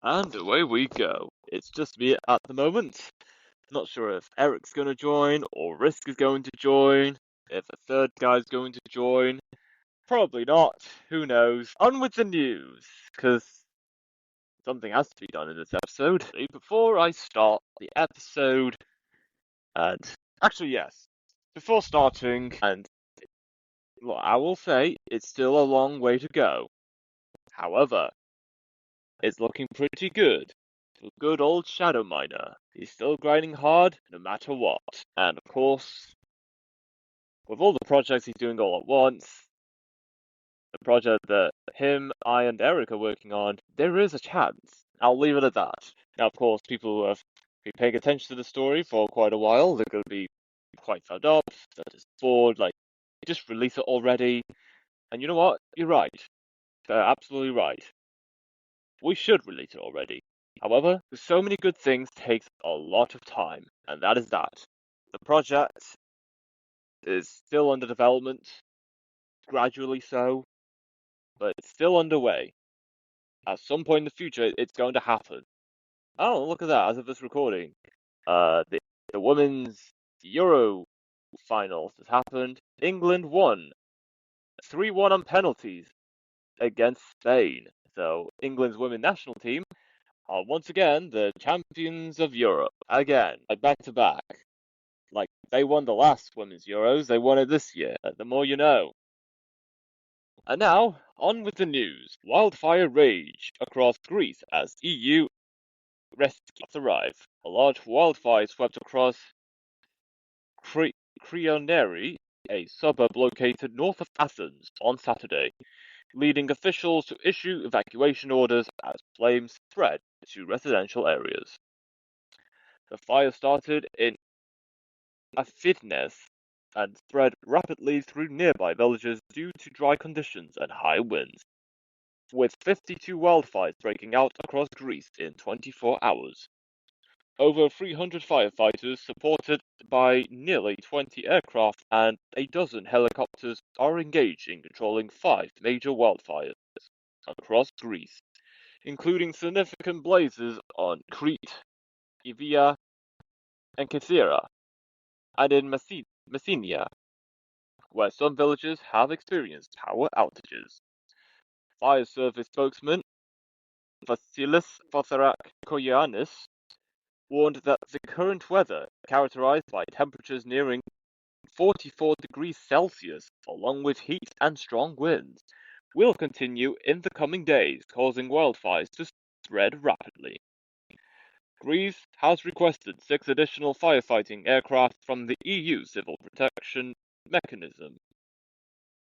And away we go. It's just me at the moment. Not sure if Eric's going to join, or Risk is going to join, if a third guy's going to join. Probably not. Who knows? On with the news, because something has to be done in this episode. Before I start the episode, and actually, yes, before starting, and well, I will say it's still a long way to go. However, it's looking pretty good. For good old Shadow Miner. He's still grinding hard, no matter what. And of course, with all the projects he's doing all at once, the project that him, I, and Eric are working on, there is a chance. I'll leave it at that. Now, of course, people who have been paying attention to the story for quite a while, they're going to be quite fed up, they're just bored, like, just release it already. And you know what? You're right. They're absolutely right. We should release it already. However, so many good things takes a lot of time, and that is that. The project is still under development, gradually so, but it's still underway. At some point in the future, it's going to happen. Oh, look at that! As of this recording, the women's Euro finals has happened. England won 3-1 on penalties against Spain. So England's women's national team are once again the champions of Europe. Again, like back to back. Like they won the last Women's Euros, they won it this year. The more you know. And now, on with the news. Wildfire rage across Greece as EU rescues arrive. A large wildfire swept across Crioneri, a suburb located north of Athens, on Saturday, leading officials to issue evacuation orders as flames spread to residential areas. The fire started in Aphidnes and spread rapidly through nearby villages due to dry conditions and high winds, with 52 wildfires breaking out across Greece in 24 hours. Over 300 firefighters, supported by nearly 20 aircraft and a dozen helicopters, are engaged in controlling 5 major wildfires across Greece, including significant blazes on Crete, Evia, and Kythera, and in Messenia, where some villages have experienced power outages. Fire service spokesman Vasilis Fotherak-Koyiannis warned that the current weather, characterized by temperatures nearing 44 degrees Celsius, along with heat and strong winds, will continue in the coming days, causing wildfires to spread rapidly. Greece has requested 6 additional firefighting aircraft from the EU Civil Protection Mechanism,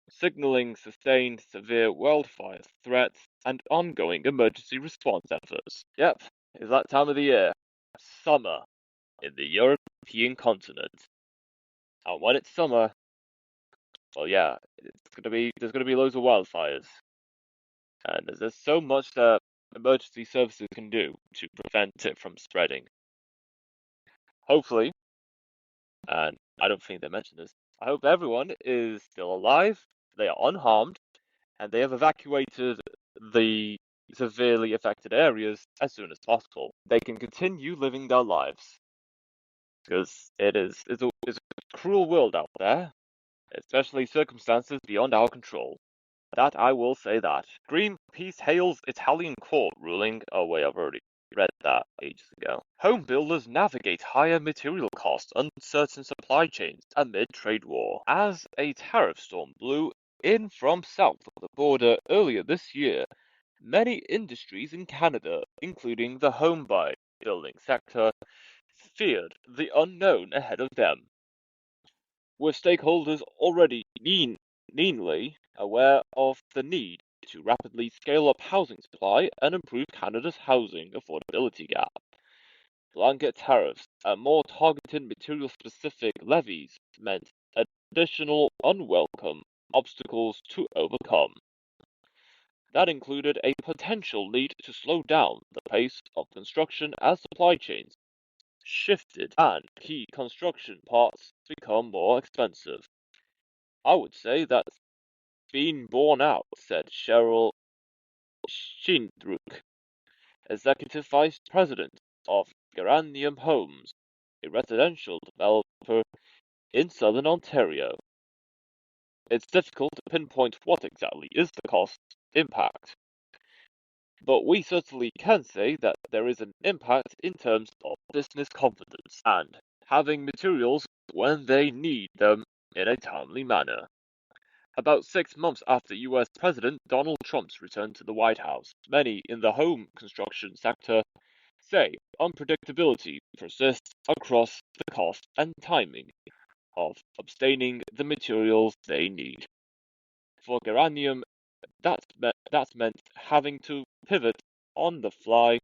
signaling sustained severe wildfire threats and ongoing emergency response efforts. Yep, it's that time of the year. Summer in the European continent. And when it's summer, well, yeah, there's gonna be loads of wildfires, and there's so much that emergency services can do to prevent it from spreading. Hopefully, and I don't think they mentioned this, I hope everyone is still alive, they are unharmed, and they have evacuated the severely affected areas as soon as possible. They can continue living their lives. Because it's a cruel world out there, especially circumstances beyond our control. That I will say that. Greenpeace hails Italian court ruling. Oh wait, I've already read that ages ago. Home builders navigate higher material costs, uncertain supply chains amid trade war. As a tariff storm blew in from south of the border earlier this year, many industries in Canada, including the home building sector, feared the unknown ahead of them, with stakeholders already keenly aware of the need to rapidly scale up housing supply and improve Canada's housing affordability gap. Blanket tariffs and more targeted material-specific levies meant additional unwelcome obstacles to overcome. That included a potential need to slow down the pace of construction as supply chains shifted and key construction parts become more expensive. I would say that's been borne out, said Cheryl Schindruck, Executive Vice President of Geranium Homes, a residential developer in southern Ontario. It's difficult to pinpoint what exactly is the cost impact, but we certainly can say that there is an impact in terms of business confidence and having materials when they need them in a timely manner. About 6 months after US President Donald Trump's return to the White House, many in the home construction sector say unpredictability persists across the cost and timing of obtaining the materials they need. For Geranium, that's meant having to pivot on the fly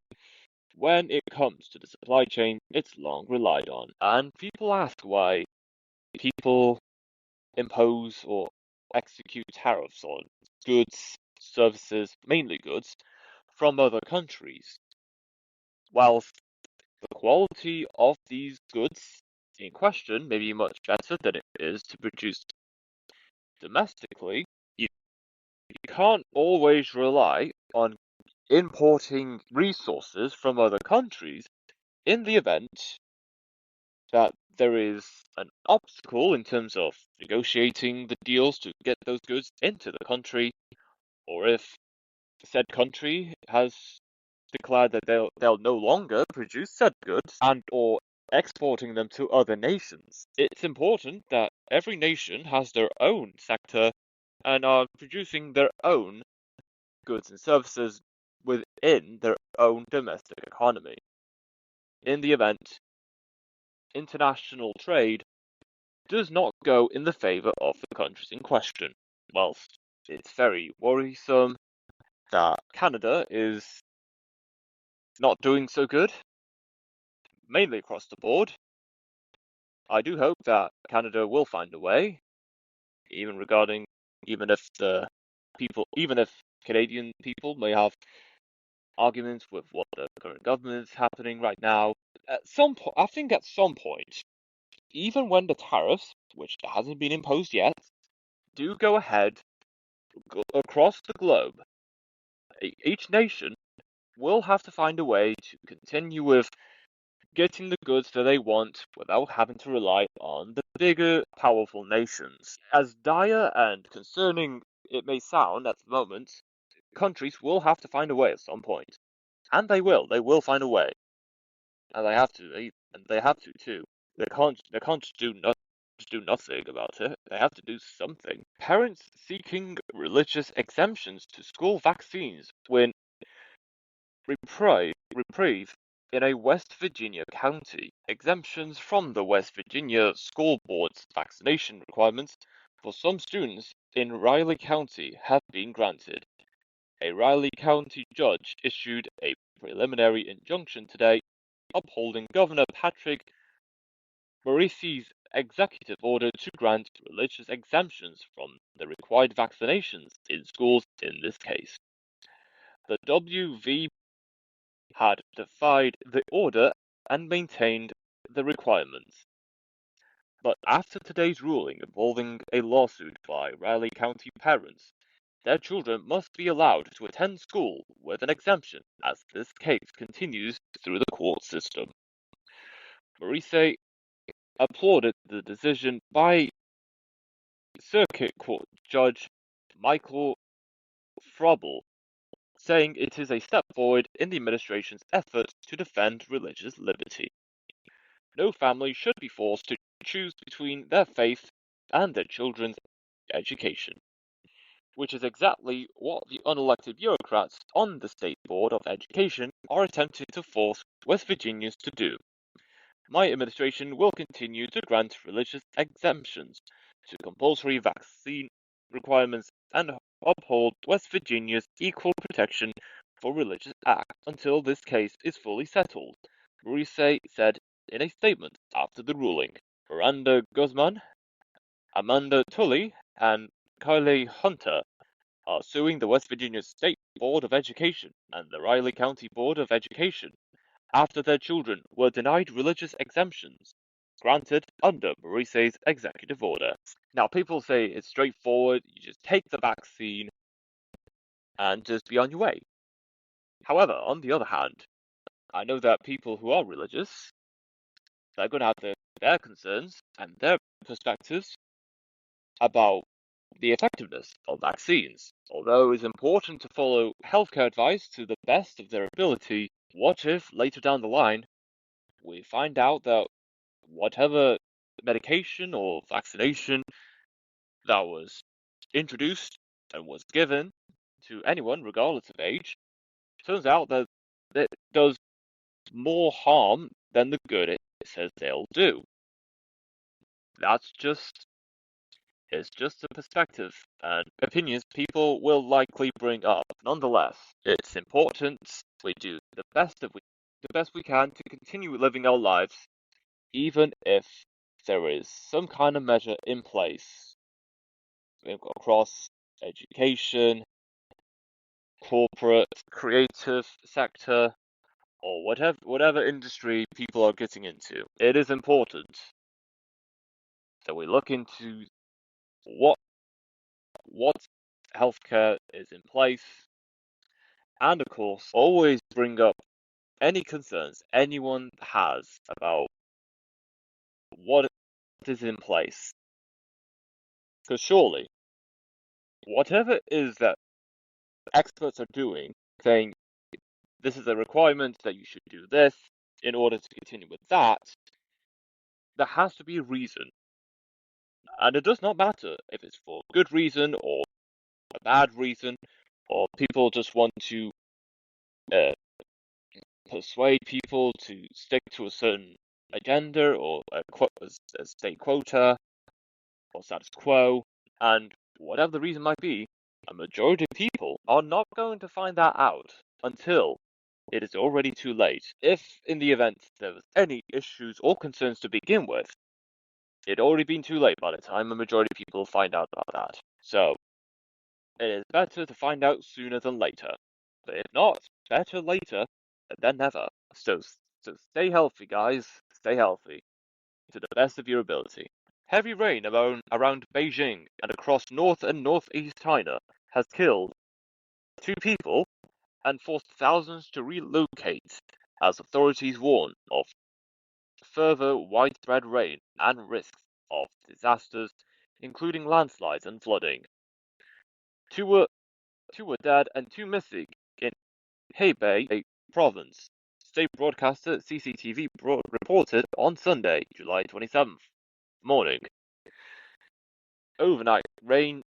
when it comes to the supply chain it's long relied on. And people ask why people impose or execute tariffs on goods, services, mainly goods, from other countries, whilst the quality of these goods in question may be much better than it is to produce domestically. You can't always rely on importing resources from other countries in the event that there is an obstacle in terms of negotiating the deals to get those goods into the country, or if said country has declared that they'll no longer produce said goods and or exporting them to other nations. It's important that every nation has their own sector and are producing their own goods and services within their own domestic economy. In the event, international trade does not go in the favor of the countries in question. Whilst it's very worrisome that Canada is not doing so good, mainly across the board, I do hope that Canada will find a way, even if Canadian people may have arguments with what the current government is happening right now. I think at some point, even when the tariffs, which hasn't been imposed yet, do go ahead across the globe, each nation will have to find a way to continue with getting the goods that they want without having to rely on the bigger, powerful nations. As dire and concerning it may sound at the moment, countries will have to find a way at some point. And they will. They will find a way. And they have to. They have to too. They can't just do nothing about it. They have to do something. Parents seeking religious exemptions to school vaccines win reprieve in a West Virginia county. Exemptions from the West Virginia School Board's vaccination requirements for some students in Riley County have been granted. A Riley County judge issued a preliminary injunction today upholding Governor Patrick Morrisey's executive order to grant religious exemptions from the required vaccinations in schools in this case. The WV had defied the order and maintained the requirements. But after today's ruling involving a lawsuit by Riley County parents, their children must be allowed to attend school with an exemption as this case continues through the court system. Morrisey applauded the decision by Circuit Court Judge Michael Frobel, saying it is a step forward in the administration's effort to defend religious liberty. No family should be forced to choose between their faith and their children's education, which is exactly what the unelected bureaucrats on the State Board of Education are attempting to force West Virginians to do. My administration will continue to grant religious exemptions to compulsory vaccine requirements and uphold West Virginia's Equal Protection for Religious Act until this case is fully settled, Morrisey said in a statement after the ruling. Miranda Guzman, Amanda Tully, and Kylie Hunter are suing the West Virginia State Board of Education and the Riley County Board of Education after their children were denied religious exemptions granted under Morrisey's executive order. Now, people say it's straightforward, you just take the vaccine and just be on your way. However, on the other hand, I know that people who are religious, they're going to have their concerns and their perspectives about the effectiveness of vaccines. Although it's important to follow healthcare advice to the best of their ability, what if later down the line we find out that whatever medication or vaccination that was introduced and was given to anyone, regardless of age, turns out that it does more harm than the good it says they'll do. That's just It's just a perspective and opinions people will likely bring up. Nonetheless, it's important we do the best we can to continue living our lives, even if there is some kind of measure in place across education, corporate, creative sector, or whatever industry people are getting into. It is important that we look into what what healthcare is in place, and of course, always bring up any concerns anyone has about what is in place. Because surely, whatever it is that experts are doing, saying this is a requirement that you should do this in order to continue with that, there has to be a reason. And it does not matter if it's for good reason or a bad reason, or people just want to uh, persuade people to stick to a certain agenda or a state quota or status quo, and whatever the reason might be, a majority of people are not going to find that out until it is already too late. If, in the event there was any issues or concerns to begin with, it had already been too late by the time a majority of people find out about that. So, it is better to find out sooner than later. But if not, better later than never. So stay healthy, guys. Stay healthy to the best of your ability. Heavy rain around Beijing and across north and northeast China has killed 2 people and forced thousands to relocate as authorities warn of further widespread rain and risks of disasters, including landslides and flooding. Two were, two were dead and 2 missing in Hebei province. State broadcaster CCTV reported on Sunday, July 27th morning. Overnight rain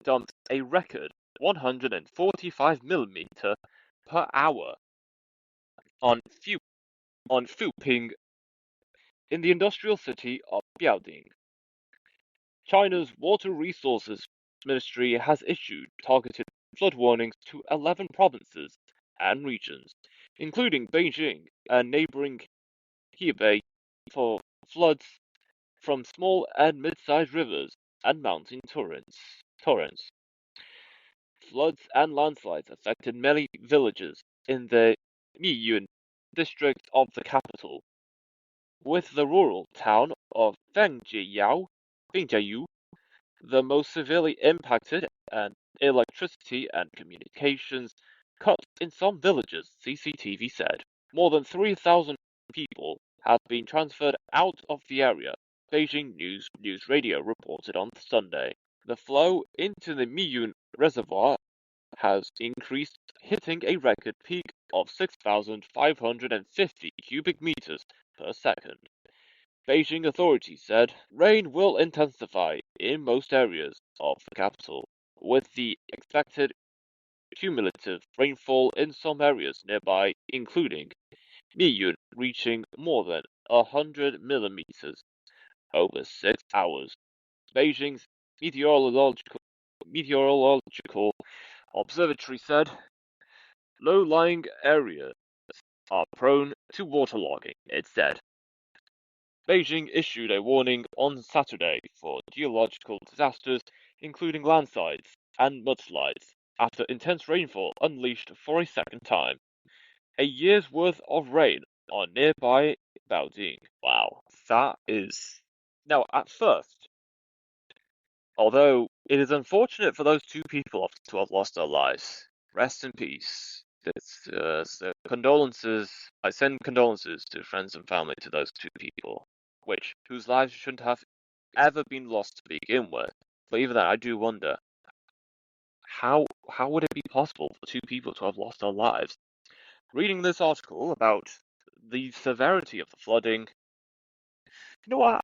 dumped a record 145 mm per hour on Fuping in the industrial city of Biaoding. China's Water Resources Ministry has issued targeted flood warnings to 11 provinces and regions, including Beijing and neighboring Hebei, for floods from small and mid-sized rivers and mountain torrents. Floods and landslides affected many villages in the Miyun district of the capital, with the rural town of Fengjiayou the most severely impacted, and electricity and communications cut in some villages, CCTV said. More than 3,000 people have been transferred out of the area, Beijing News Radio reported on Sunday. The flow into the Miyun Reservoir has increased, hitting a record peak of 6,550 cubic meters per second. Beijing authorities said rain will intensify in most areas of the capital, with the expected cumulative rainfall in some areas nearby, including Miyun, reaching more than 100 mm over 6 hours. Beijing's meteorological observatory said low-lying areas are prone to waterlogging, it said. Beijing issued a warning on Saturday for geological disasters, including landslides and mudslides, after intense rainfall unleashed for a second time. A year's worth of rain on nearby Baoding. Wow, that is... Now, at first, although it is unfortunate for those 2 people to have lost their lives, rest in peace. So condolences. I send condolences to friends and family to those two people, whose lives shouldn't have ever been lost to begin with. But even that, I do wonder how would it be possible for two people to have lost their lives? Reading this article about the severity of the flooding, you know what?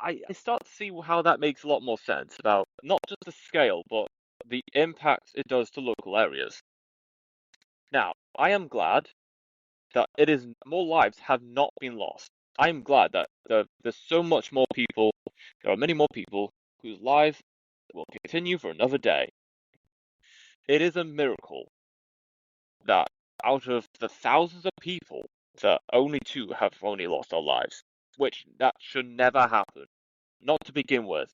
I start to see how that makes a lot more sense about not just the scale, but the impact it does to local areas. Now, I am glad that it is more lives have not been lost. I am glad that there's so much more people. There are many more people whose lives will continue for another day. It is a miracle that out of the thousands of people, that only two have only lost their lives, which that should never happen. Not to begin with,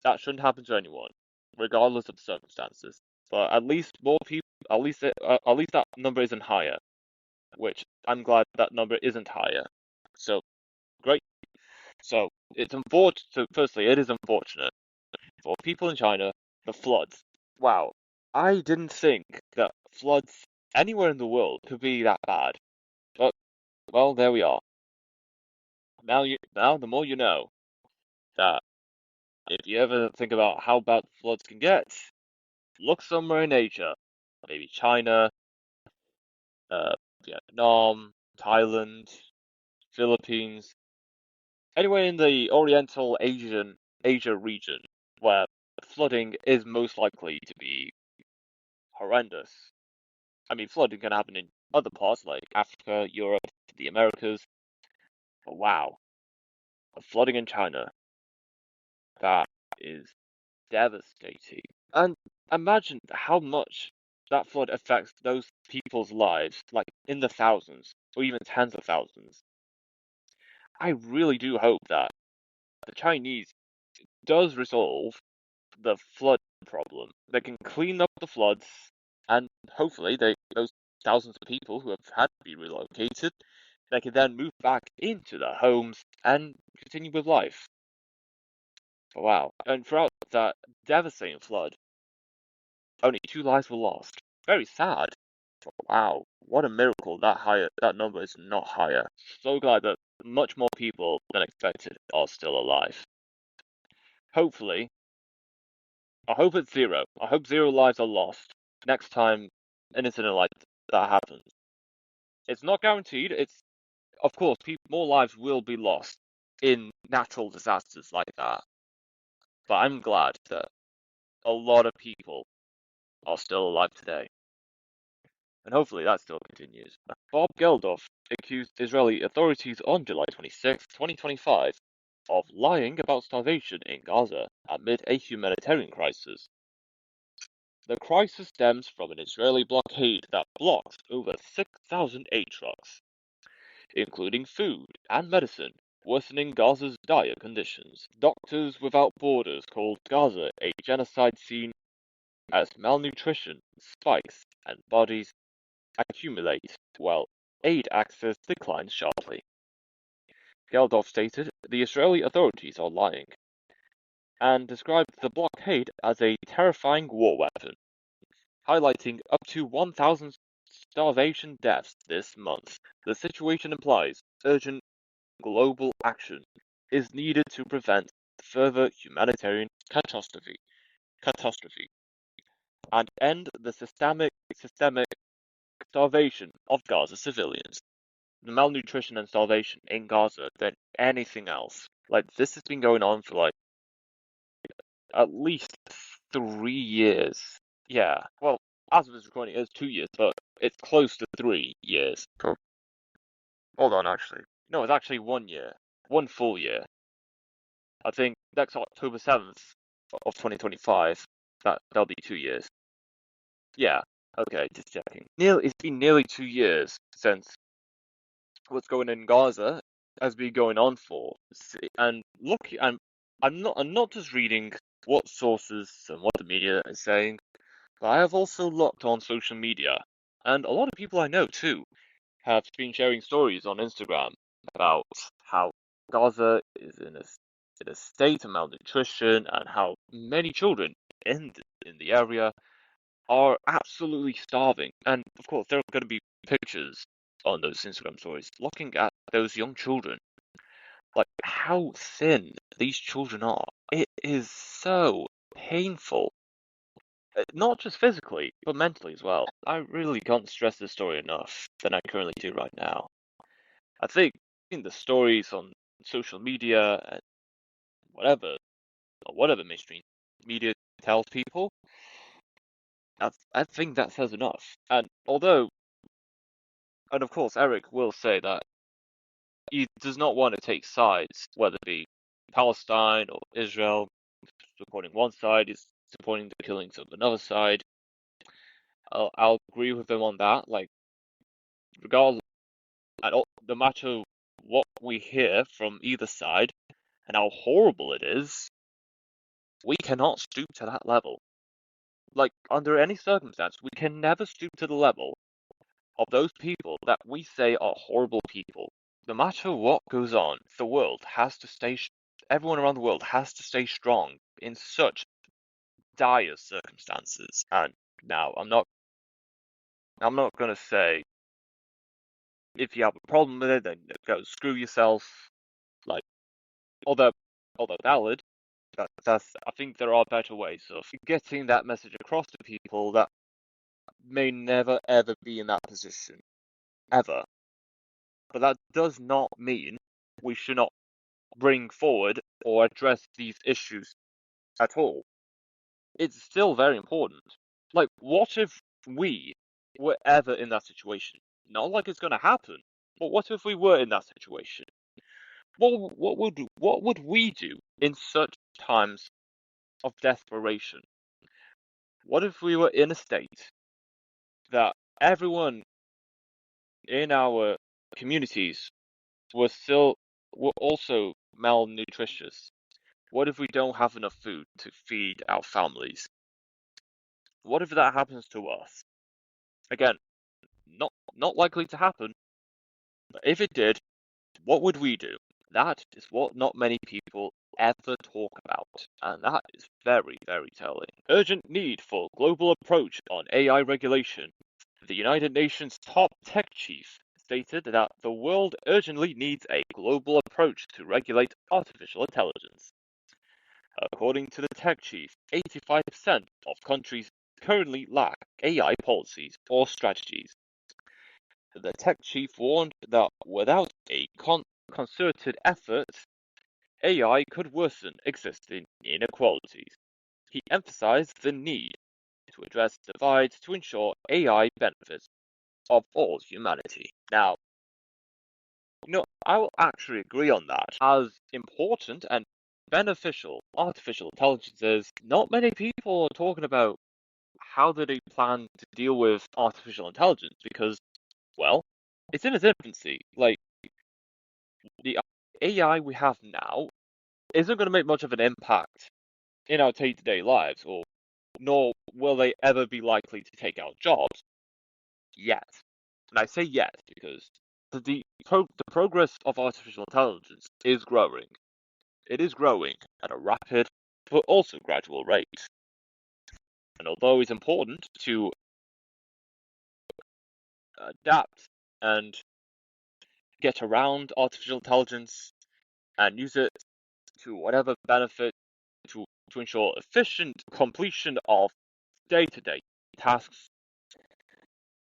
that shouldn't happen to anyone, regardless of the circumstances. But at least more people, at least that number isn't higher, which I'm glad that number isn't higher. So great. So it's unfortunate. So firstly, it is unfortunate for people in China. The floods. Wow, I didn't think that floods anywhere in the world could be that bad. But well, there we are. Now the more you know that if you ever think about how bad floods can get, look somewhere in Asia, maybe China, uh, Vietnam, Thailand, Philippines, anywhere in the Oriental Asia region where flooding is most likely to be horrendous. I mean, flooding can happen in other parts like Africa, Europe, the Americas, but wow, flooding in China, that is devastating. And imagine how much that flood affects those people's lives, like in the thousands or even tens of thousands. I really do hope that the Chinese does resolve the flood problem. They can clean up the floods, and hopefully those thousands of people who have had to be relocated, they can then move back into their homes and continue with life. Wow. And throughout that devastating flood, only two lives were lost. Very sad. Wow, what a miracle that number is not higher. So glad that much more people than expected are still alive. Hopefully, I hope it's zero. I hope zero lives are lost next time an incident like that happens. It's not guaranteed. It's of course more lives will be lost in natural disasters like that. But I'm glad that a lot of people are still alive today. And hopefully that still continues. Bob Geldof accused Israeli authorities on July 26, 2025, of lying about starvation in Gaza amid a humanitarian crisis. The crisis stems from an Israeli blockade that blocked over 6,000 aid trucks, including food and medicine, worsening Gaza's dire conditions. Doctors Without Borders called Gaza a genocide scene as malnutrition spikes and bodies accumulate, while aid access declines sharply. Geldof stated the Israeli authorities are lying, and described the blockade as a terrifying war weapon, highlighting up to 1,000 starvation deaths this month. The situation implies urgent global action is needed to prevent further humanitarian catastrophe and end the systemic starvation of Gaza civilians. The malnutrition and starvation in Gaza than anything else. Like this has been going on for like at least 3 years. Yeah. Well, as of this recording, it's 2 years, but it's close to 3 years. Cool. Hold on, actually. No, it's actually 1 year. One full year. I think next October 7th of 2025, that'll be 2 years. Yeah. Okay, just checking. It's been nearly 2 years since what's going on in Gaza has been going on for. And look, I'm not just reading what sources and what the media is saying, but I have also looked on social media, and a lot of people I know too have been sharing stories on Instagram about how Gaza is in a state of malnutrition and how many children in the area are absolutely starving. And of course, there are going to be pictures on those Instagram stories looking at those young children, like how thin these children are. It is so painful. Not just physically, but mentally as well. I really can't stress this story enough than I currently do right now. I think in the stories on social media and whatever, or whatever mainstream media tells people, I think that says enough. And of course, Eric will say that he does not want to take sides, whether it be Palestine or Israel, supporting one side is supporting the killings of another side. I'll agree with him on that. Like, regardless, no matter what we hear from either side and how horrible it is, we cannot stoop to that level. Like, under any circumstance, we can never stoop to the level of those people that we say are horrible people. No matter what goes on, the world has to stay, everyone around the world has to stay strong in such dire circumstances. And now, I'm not gonna say if you have a problem with it, then go screw yourself. Like, although, although valid, I think there are better ways of getting that message across to people that may never ever be in that position, ever. But that does not mean we should not bring forward or address these issues at all. It's still very important. Like, what if we were ever in that situation? Not like it's gonna happen, but what if we were in that situation? What would we do in such times of desperation? What if we were in a state that everyone in our communities were also malnutritious? What if we don't have enough food to feed our families? What if that happens to us? Again, not likely to happen, but if it did, what would we do? That is what not many people ever talk about, and that is very, very telling. Urgent need for global approach on AI regulation. The United Nations top tech chief stated that the world urgently needs a global approach to regulate artificial intelligence. According to the tech chief, 85% of countries currently lack AI policies or strategies. The tech chief warned that without a concerted effort, AI could worsen existing inequalities. He emphasized the need to address divides to ensure AI benefits of all humanity. Now, I will actually agree on that. As important and beneficial artificial intelligence is, not many people are talking about how do they plan to deal with artificial intelligence because, well, it's in its infancy. Like, the AI we have now isn't going to make much of an impact in our day-to-day lives, or nor will they ever be likely to take our jobs yet. And I say yet because the progress of artificial intelligence is growing. It is growing at a rapid but also gradual rate. And although it's important to adapt and get around artificial intelligence and use it to whatever benefit to ensure efficient completion of day-to-day tasks,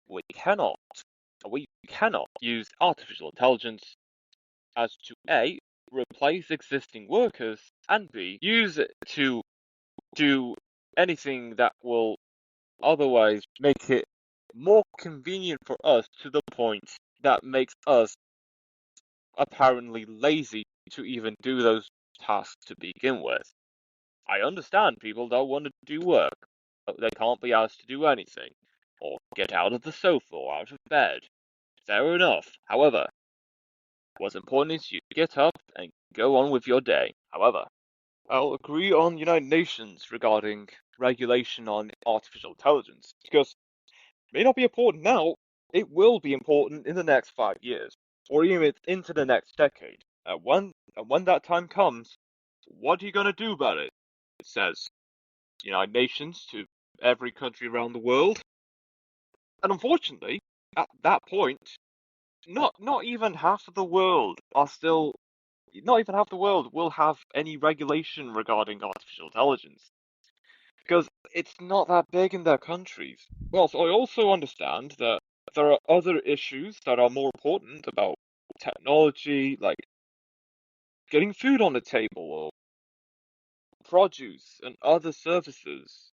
we cannot we cannot use artificial intelligence as to A, replace existing workers, and B, use it to do anything that will otherwise make it more convenient for us to the point that makes us apparently lazy to even do those tasks to begin with. I understand people don't want to do work. They can't be asked to do anything, or get out of the sofa or out of bed. Fair enough. However, what's important is you get up and go on with your day. However, I'll agree on United Nations regarding regulation on artificial intelligence, because it may not be important now, it will be important in the next 5 years, or even into the next decade. And when that time comes, what are you going to do about it? It says United Nations to every country around the world. And unfortunately, at that point, not even half of the world are still not even half the world will have any regulation regarding artificial intelligence because it's not that big in their countries. Well, so I also understand that there are other issues that are more important about technology, like getting food on the table or produce and other services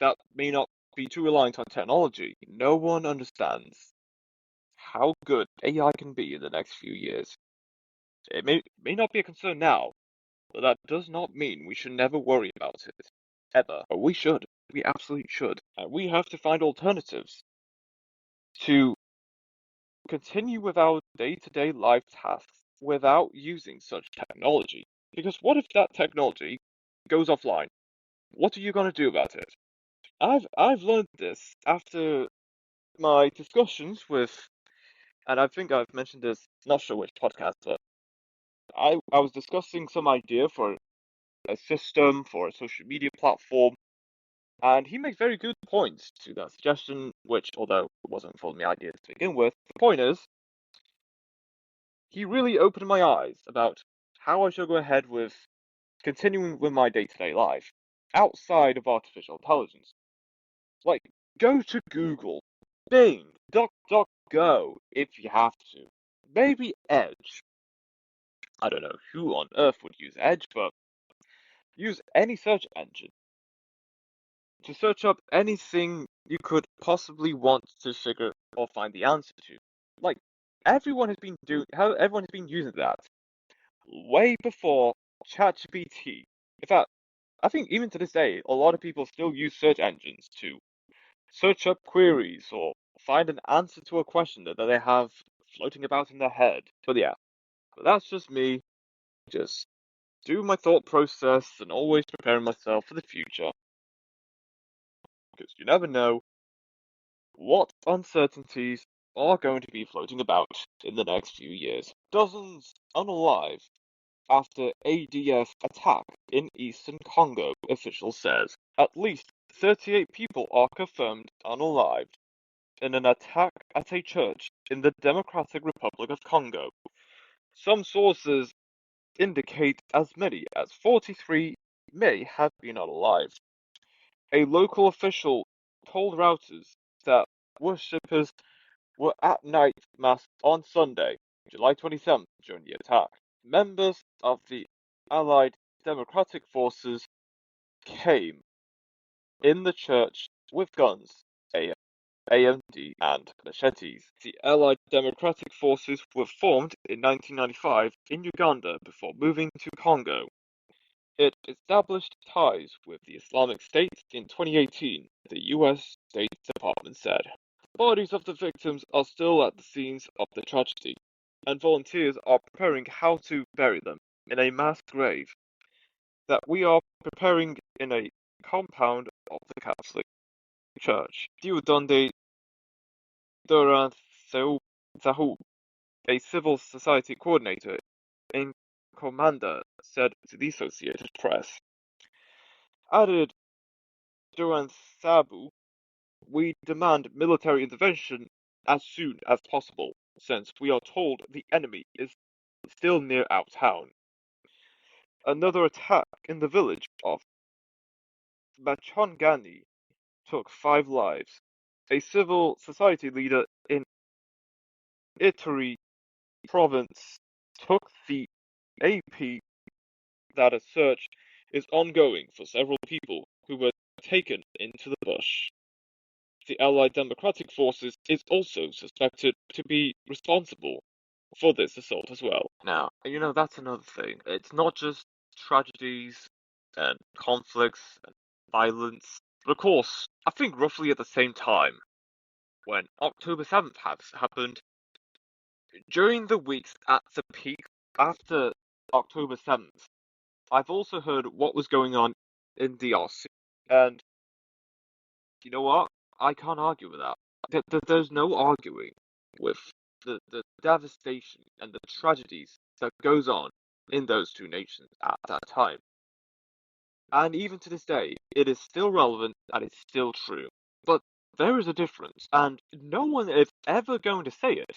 that may not be too reliant on technology. No one understands how good AI can be in the next few years. It may not be a concern now, but that does not mean we should never worry about it. Ever. But we should. We absolutely should. And we have to find alternatives to continue with our day-to-day life tasks without using such technology. Because what if that technology goes offline? What are you going to do about it? I've learned this after my discussions with, and I think I've mentioned this, not sure which podcast, but I was discussing some idea for a system for a social media platform, and he makes very good points to that suggestion, which, although it wasn't full of my ideas to begin with, the point is, he really opened my eyes about how I should go ahead with continuing with my day-to-day life outside of artificial intelligence. Like, go to Google, Bing, DuckDuckGo if you have to. Maybe Edge. I don't know who on earth would use Edge, but use any search engine to search up anything you could possibly want to figure or find the answer to. Like, everyone has been using that way before ChatGPT. In fact, I think even to this day, a lot of people still use search engines to search up queries or find an answer to a question that they have floating about in their head. But yeah, but that's just me. Just do my thought process and always preparing myself for the future. Because you never know what uncertainties are going to be floating about in the next few years. Dozens unalive after ADF attack in eastern Congo, official says. At least 38 people are confirmed unalived in an attack at a church in the Democratic Republic of Congo. Some sources indicate as many as 43 may have been unalived. A local official told Reuters that worshippers were at night mass on Sunday, July 27th, during the attack. Members of the Allied Democratic Forces came in the church with guns, AMD, and machetes. The Allied Democratic Forces were formed in 1995 in Uganda before moving to Congo. It established ties with the Islamic State in 2018, the US State Department said. The bodies of the victims are still at the scenes of the tragedy, and volunteers are preparing how to bury them in a mass grave that we are preparing in a compound of the Catholic Church. Diudonde Zahu, a civil society coordinator in Commander, said to the Associated Press. Added Sabu, we demand military intervention as soon as possible, since we are told the enemy is still near our town. Another attack in the village of Machongani took 5 lives. A civil society leader in Ituri province took the AP that a search is ongoing for several people who were taken into the bush. The Allied Democratic Forces is also suspected to be responsible for this assault as well. Now, that's another thing. It's not just tragedies and conflicts and violence, but of course, I think roughly at the same time, when October 7th happened, during the weeks at the peak after October 7th, I've also heard what was going on in DRC. And you know what? I can't argue with that. There's no arguing with the devastation and the tragedies that goes on in those two nations at that time. And even to this day, it is still relevant and it's still true. But there is a difference, and no one is ever going to say it.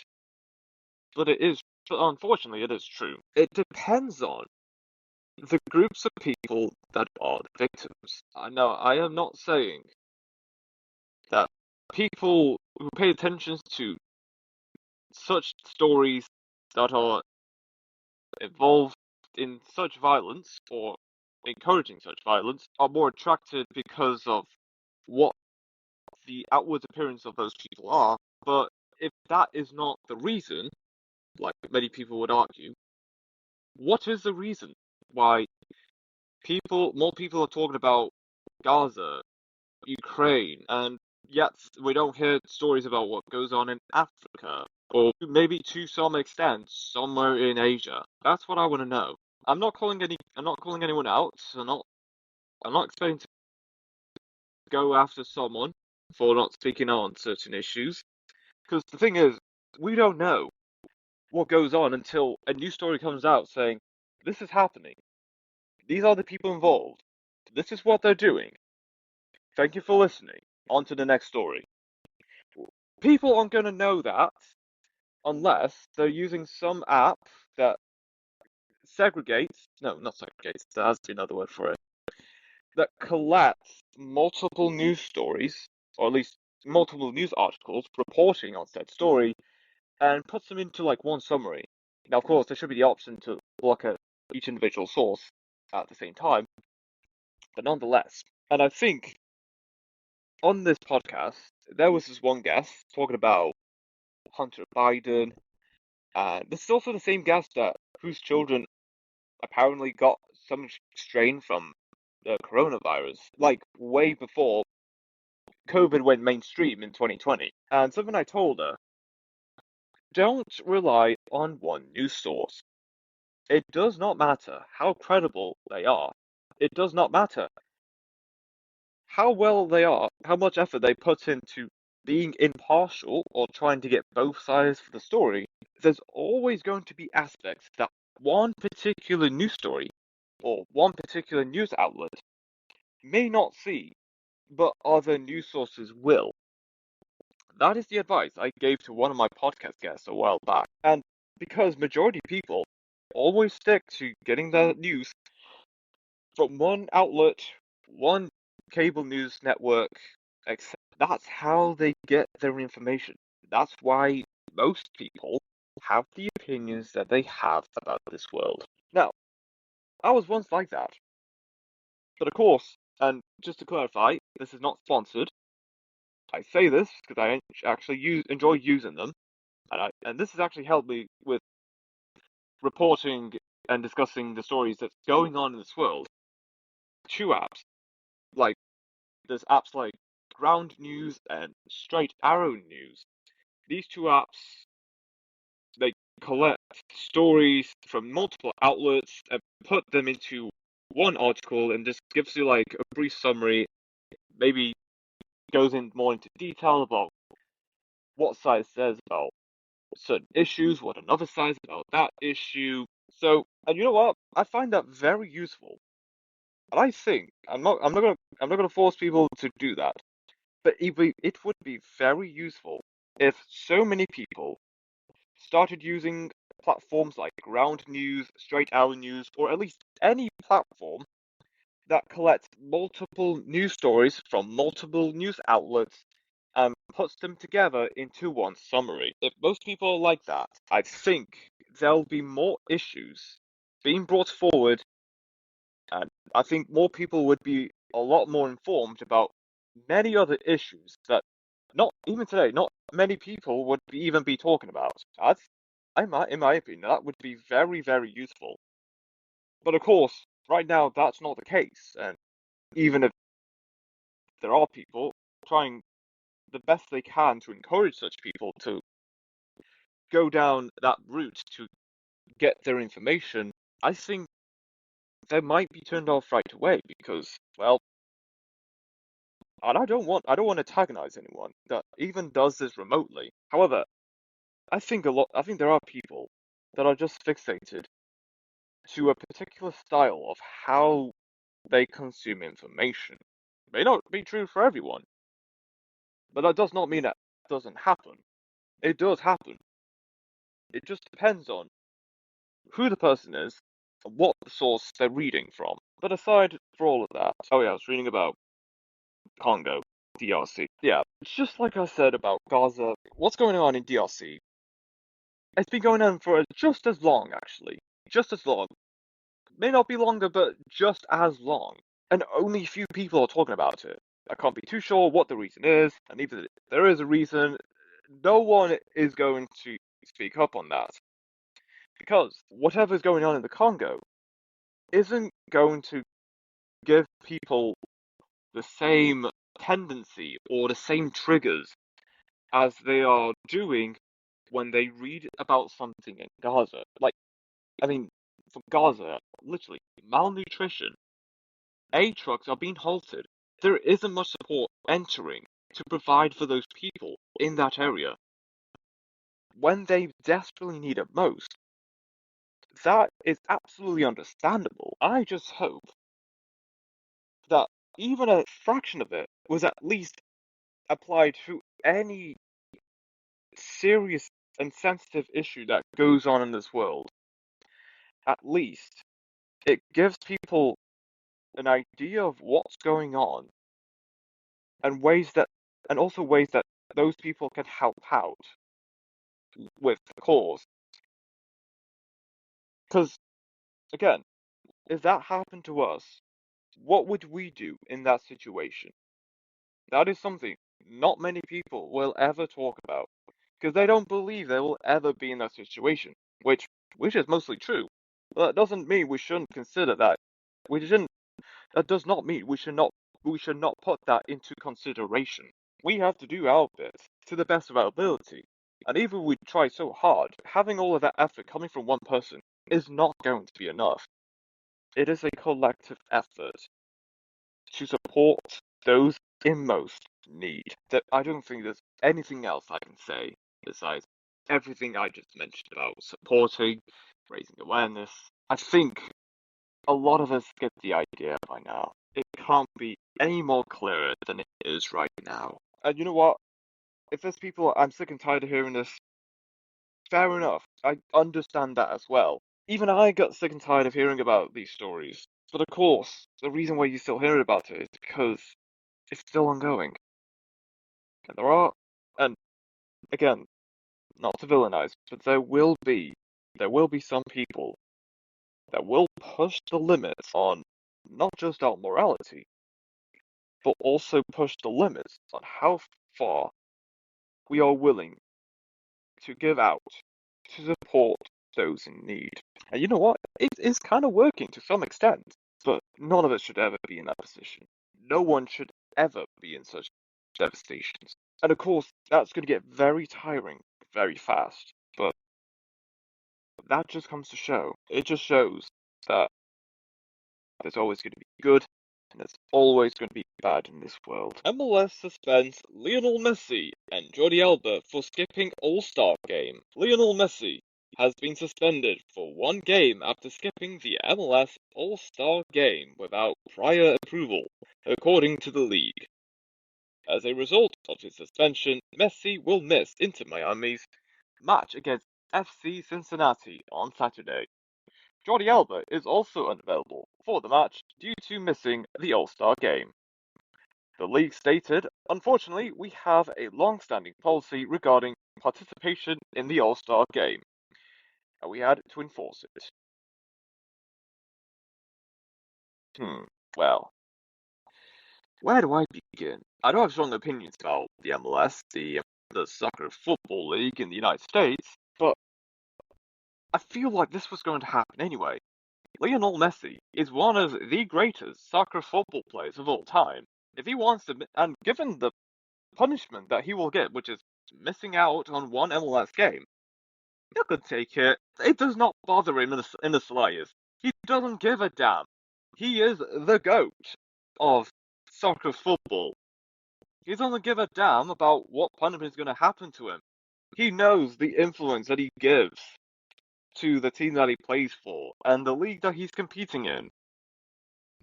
But it is, but unfortunately, it is true. It depends on the groups of people that are the victims. Now, I am not saying that people who pay attention to such stories that are involved in such violence or encouraging such violence are more attracted because of what the outward appearance of those people are. But if that is not the reason, like many people would argue, what is the reason why more people are talking about Gaza, Ukraine, and yet we don't hear stories about what goes on in Africa, or maybe to some extent somewhere in Asia? That's what I want to know. I'm not calling anyone out. I'm not expecting to go after someone for not speaking on certain issues. Because the thing is, we don't know what goes on until a new story comes out saying, this is happening. These are the people involved. This is what they're doing. Thank you for listening. On to the next story. People aren't going to know that unless they're using some app that segregates, no, not segregates, there has to be another word for it, that collects multiple news stories, or at least multiple news articles reporting on said story, and puts them into like one summary. Now, of course, there should be the option to look at each individual source at the same time, but nonetheless. And I think on this podcast, there was this one guest talking about Hunter Biden, and this is also the same guest whose children apparently got some strain from the coronavirus, like way before COVID went mainstream in 2020. And something I told her, don't rely on one news source. It does not matter how credible they are. It does not matter how well they are, how much effort they put into being impartial or trying to get both sides for the story. There's always going to be aspects that one particular news story or one particular news outlet may not see, but other news sources will. That is the advice I gave to one of my podcast guests a while back. And because majority of people always stick to getting their news from one outlet, one cable news network, that's how they get their information. That's why most people have the opinions that they have about this world. Now, I was once like that. But of course, and just to clarify, this is not sponsored. I say this because I actually enjoy using them, and this has actually helped me with reporting and discussing the stories that's going on in this world. Two apps, like there's apps like Ground News and Straight Arrow News. These two apps, they collect stories from multiple outlets and put them into one article and just gives you like a brief summary, maybe goes in more into detail about what side says about certain issues, what another side says about that issue. So, and you know what? I find that very useful. And I think I'm not gonna force people to do that. But it would be very useful if so many people started using platforms like Ground News, Straight Arrow News, or at least any platform that collects multiple news stories from multiple news outlets and puts them together into one summary. If most people are like that, I think there'll be more issues being brought forward, and I think more people would be a lot more informed about many other issues that not even today, not many people would even be talking about. In my opinion, that would be very, very useful. But of course, right now that's not the case, and even if there are people trying the best they can to encourage such people to go down that route to get their information, I think they might be turned off right away because, well, and I don't want to antagonize anyone that even does this remotely. However, I think there are people that are just fixated to a particular style of how they consume information. It may not be true for everyone, but that does not mean that doesn't happen. It does happen. It just depends on who the person is and what the source they're reading from. But aside for all of that, oh yeah, I was reading about Congo, DRC. Yeah, it's just like I said about Gaza. What's going on in DRC? It's been going on for just as long, actually. Just as long. May not be longer, but just as long. And only few people are talking about it. I can't be too sure what the reason is, and even if there is a reason, no one is going to speak up on that. Because whatever's going on in the Congo isn't going to give people the same tendency or the same triggers as they are doing when they read about something in Gaza. Like, I mean, for Gaza, literally, malnutrition. Aid trucks are being halted. There isn't much support entering to provide for those people in that area when they desperately need it most. That is absolutely understandable. I just hope that even a fraction of it was at least applied to any serious and sensitive issue that goes on in this world. At least it gives people an idea of what's going on and also ways that those people can help out with the cause. Because again, if that happened to us, what would we do in that situation? That is something not many people will ever talk about because they don't believe they will ever be in that situation, which is mostly true. But that doesn't mean we shouldn't consider that. We shouldn't. That does not mean we should not put that into consideration. We have to do our bit to the best of our ability. And even if we try so hard, having all of that effort coming from one person is not going to be enough. It is a collective effort to support those in most need. That I don't think there's anything else I can say besides everything I just mentioned about supporting, raising awareness. I think a lot of us get the idea by now. It can't be any more clearer than it is right now. And you know what? If there's people I'm sick and tired of hearing this, fair enough. I understand that as well. Even I got sick and tired of hearing about these stories. But of course, the reason why you still hear about it is because it's still ongoing. And and again, not to villainize, but there will be some people that will push the limits on not just our morality, but also push the limits on how far we are willing to give out to support those in need. And you know what? It is kind of working to some extent, but none of us should ever be in that position. No one should ever be in such devastations. And of course, that's going to get very tiring very fast, but that just comes to show. It just shows that there's always going to be good and there's always going to be bad in this world. MLS suspends Lionel Messi and Jordi Alba for skipping All-Star game. Lionel Messi has been suspended for one game after skipping the MLS All-Star game without prior approval, according to the league. As a result of his suspension, Messi will miss Inter Miami's match against FC Cincinnati on Saturday. Jordi Alba is also unavailable for the match due to missing the All-Star game. The league stated, "Unfortunately, we have a long-standing policy regarding participation in the All-Star game, and we had to enforce it." Well, where do I begin? I don't have strong opinions about the MLS, the Soccer Football League in the United States, but I feel like this was going to happen anyway. Lionel Messi is one of the greatest soccer football players of all time. If he wants to, and given the punishment that he will get, which is missing out on one MLS game, he could take it. It does not bother him in the slightest. He doesn't give a damn. He is the GOAT of soccer football. He doesn't give a damn about what punishment is going to happen to him. He knows the influence that he gives to the team that he plays for and the league that he's competing in.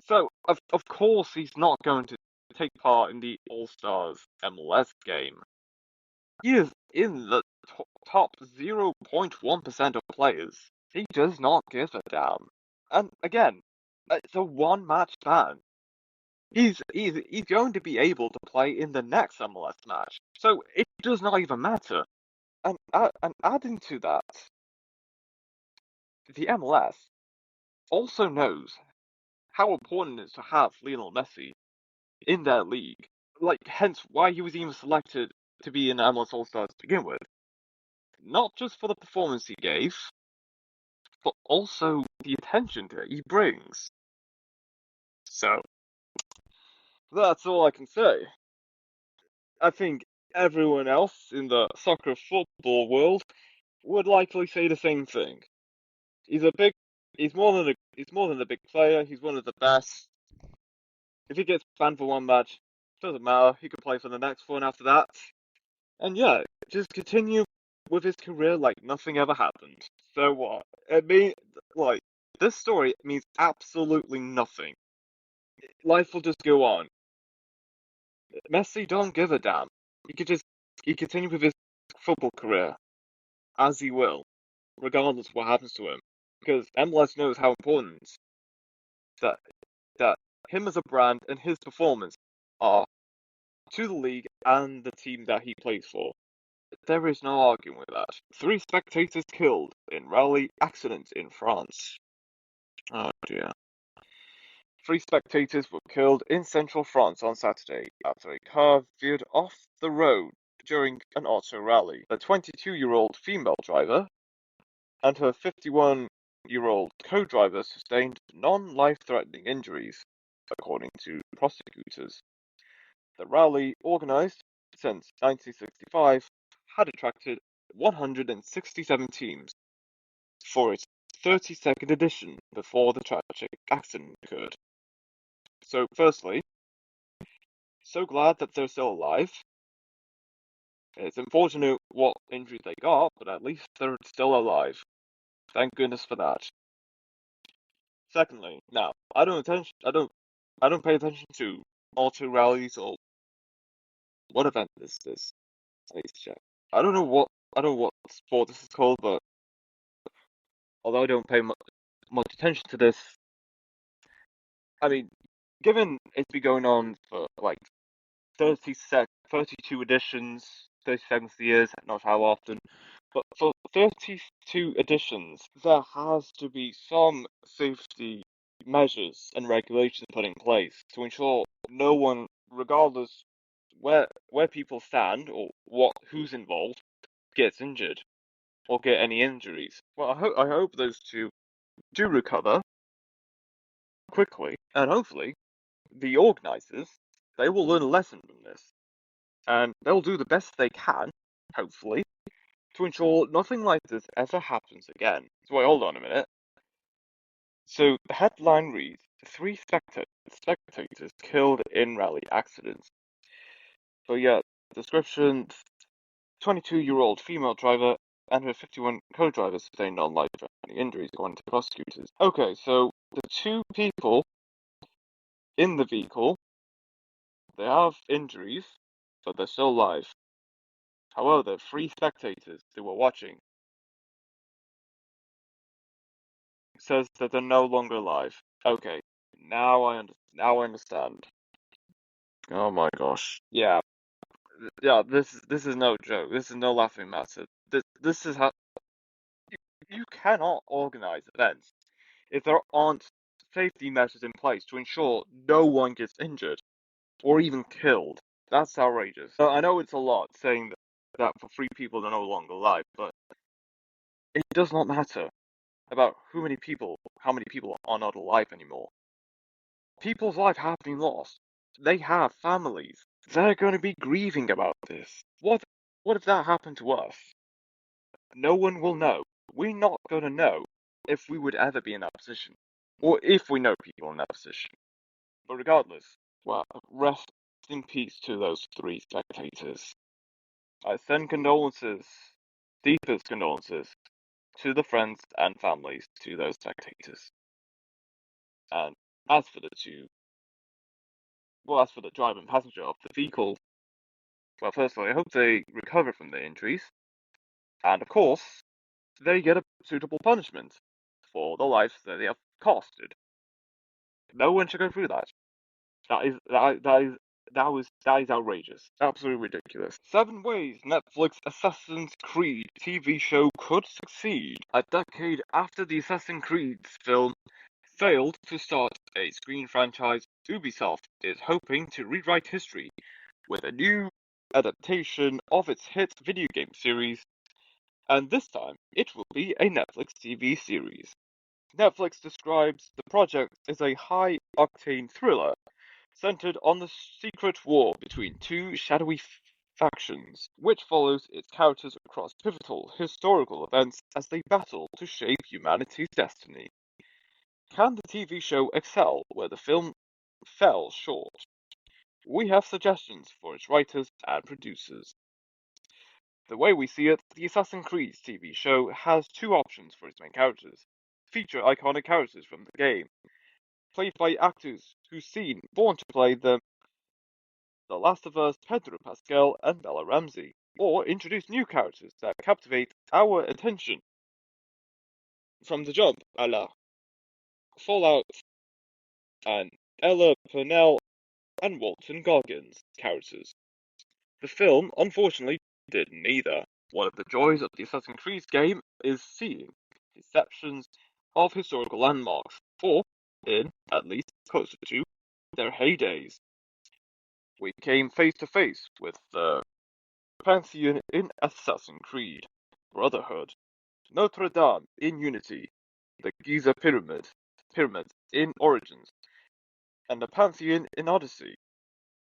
So, of course, he's not going to take part in the All-Stars MLS game. He is in the top 0.1% of players. He does not give a damn. And again, it's a one-match ban. He's going to be able to play in the next MLS match, so it does not even matter. And adding to that, the MLS also knows how important it is to have Lionel Messi in their league. Like, hence why he was even selected to be in MLS All-Stars to begin with. Not just for the performance he gave, but also the attention that he brings. So, that's all I can say. I think everyone else in the soccer football world would likely say the same thing. He's a big, he's more than a big player. He's one of the best. If he gets banned for one match, doesn't matter. He can play for the next one after that. And yeah, just continue with his career like nothing ever happened. So what? Like, this story means absolutely nothing. Life will just go on. Messi don't give a damn. He continue with his football career as he will, regardless of what happens to him. Because MLS knows how important that that him as a brand and his performance are to the league and the team that he plays for. There is no arguing with that. 3 spectators killed in rally accident in France. Oh dear. 3 spectators were killed in central France on Saturday after a car veered off the road during an auto rally. The 22-year-old female driver and her 51-year-old co-driver sustained non-life-threatening injuries, according to prosecutors. The rally, organized since 1965, had attracted 167 teams for its 32nd edition before the tragic accident occurred. So, firstly, so glad that they're still alive. It's unfortunate what injuries they got, but at least they're still alive. Thank goodness for that. Secondly, now I don't pay attention to auto rallies or what event is this? I need to check. I don't know what sport this is called, but although I don't pay much attention to this, I mean, given it's been going on for like 32 editions, 30 seconds of the years, not how often, but for 32 editions, there has to be some safety measures and regulations put in place to ensure no one, regardless where people stand or who's involved, gets injured or get any injuries. Well, I hope those two do recover quickly, and hopefully the organisers they will learn a lesson from this, and they'll do the best they can, hopefully, to ensure nothing like this ever happens again. So wait, hold on a minute. So the headline reads: 3 spectators killed in rally accidents. So yeah, description: 22-year-old female driver and her 51 co-drivers sustained non-life-threatening injuries, according to prosecutors. Okay, so the 2 people in the vehicle, they have injuries, but they're still alive. However, 3 spectators who were watching says that they're no longer alive. Okay, now I understand. Oh my gosh. Yeah, yeah. This is no joke. This is no laughing matter. This is how you cannot organize events if there aren't safety measures in place to ensure no one gets injured or even killed. That's outrageous. I know it's a lot saying that for 3 people they're no longer alive, but it does not matter about how many people are not alive anymore. People's lives have been lost. They have families. They're going to be grieving about this. What if that happened to us? No one will know. We're not going to know if we would ever be in that position, or if we know people in that position. But regardless, well, rest in peace to those 3 spectators. I send condolences, deepest condolences, to the friends and families to those spectators. And As for the two, well, as for the driver and passenger of the vehicle, well, firstly, I hope they recover from their injuries, and of course, they get a suitable punishment for the lives that they have costed. No one should go through that. That is outrageous. Absolutely ridiculous. 7 ways Netflix Assassin's Creed TV show could succeed. A decade after the Assassin's Creed film failed to start a screen franchise, Ubisoft is hoping to rewrite history with a new adaptation of its hit video game series, and this time it will be a Netflix TV series. Netflix describes the project as a high-octane thriller centered on the secret war between two shadowy factions, which follows its characters across pivotal historical events as they battle to shape humanity's destiny. Can the TV show excel where the film fell short? We have suggestions for its writers and producers. The way we see it, the Assassin's Creed TV show has two options for its main characters. Feature iconic characters from the game, played by actors who seem born to play them, The Last of Us, Pedro Pascal, and Bella Ramsey, or introduce new characters that captivate our attention from the jump, a la Fallout and Ella Purnell and Walton Goggins characters. The film, unfortunately, did neither. One of the joys of the Assassin's Creed game is seeing deceptions of historical landmarks, or, in at least closer to, their heydays. We came face to face with the Pantheon in Assassin's Creed, Brotherhood, Notre Dame in Unity, the Giza pyramids in Origins, and the Pantheon in Odyssey.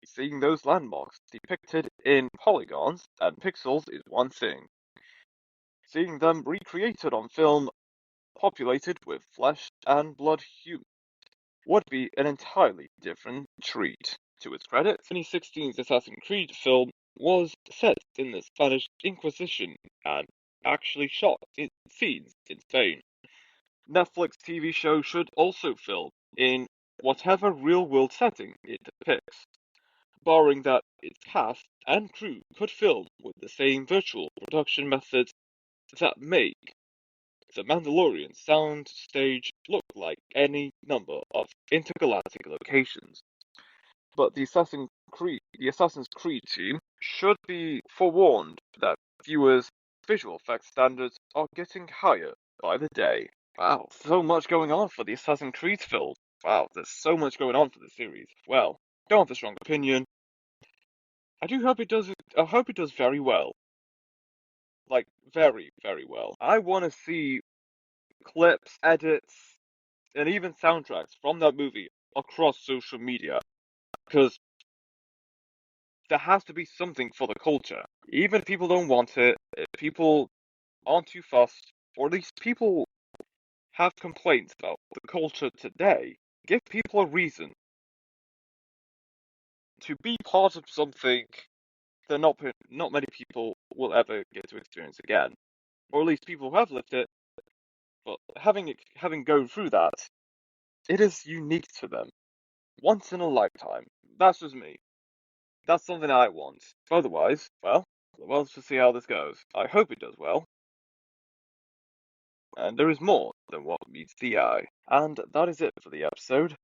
Seeing those landmarks depicted in polygons and pixels is one thing. Seeing them recreated on film, populated with flesh and blood humans, would be an entirely different treat. To its credit, 2016's Assassin's Creed film was set in the Spanish Inquisition and actually shot scenes in Spain. Netflix TV show should also film in whatever real-world setting it depicts, barring that its cast and crew could film with the same virtual production methods that make the Mandalorian sound stage look like any number of intergalactic locations. But the Assassin's Creed team should be forewarned that viewers' visual effects standards are getting higher by the day. Wow, so much going on for the Assassin's Creed film. Wow, there's so much going on for the series. Well, don't have a strong opinion. I do hope it does. I hope it does very well. Like very, very well. I want to see clips, edits, and even soundtracks from that movie across social media, because there has to be something for the culture. Even if people don't want it, if people aren't too fussed, or at least people have complaints about the culture today, give people a reason to be part of something that not many people will ever get to experience again, or at least people who have lived it. But having gone through that, it is unique to them, once in a lifetime. That's just me. That's something I want. Otherwise, well, let's just see how this goes. I hope it does well. And there is more than what meets the eye. And that is it for the episode.